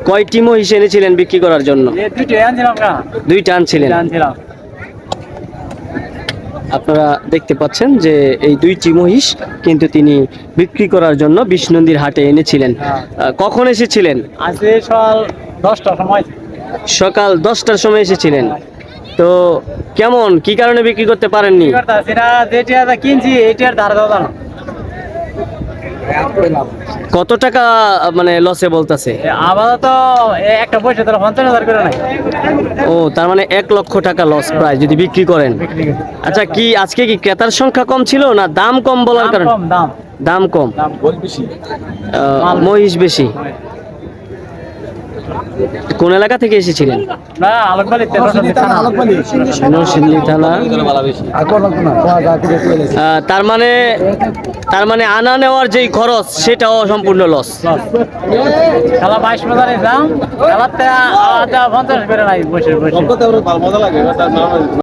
কয়টি মহিষ এনেছিলেন বিক্রি করার জন্য? দুইটা আনছিলেন। আপনারা দেখতে পাচ্ছেন যে এই দুইটি মহিষ কিন্তু তিনি বিক্রি করার জন্য বিষ্ণুন্দির হাটে এনেছিলেন। কখন এসেছিলেন? আজকে সকাল 10টার সময়। সকাল 10টার সময় এসেছিলেন। তো কেমন, কি কারণে বিক্রি করতে পারেননি? যেটা কিনছি এটার ধার দাদা কত টাকা মানে লসে বলতেছে? আপাতত একটা পয়সা তারা 50,000 করে নাই। ও, তার মানে 1 লক্ষ টাকা লস প্রায় যদি বিক্রি করেন। আচ্ছা, কি আজকে কি ক্রেতার সংখ্যা কম ছিল না দাম কম বলার কারণে? দাম কম, মহিষ বেশি। কোন এলাকা থেকে এসেছিলেন? নরসিংদী থানা। তার মানে আনা নেওয়ার যেই খরচ সেটাও সম্পূর্ণ লস। 22,000 দাম, 50 করে নাই বসে বসে।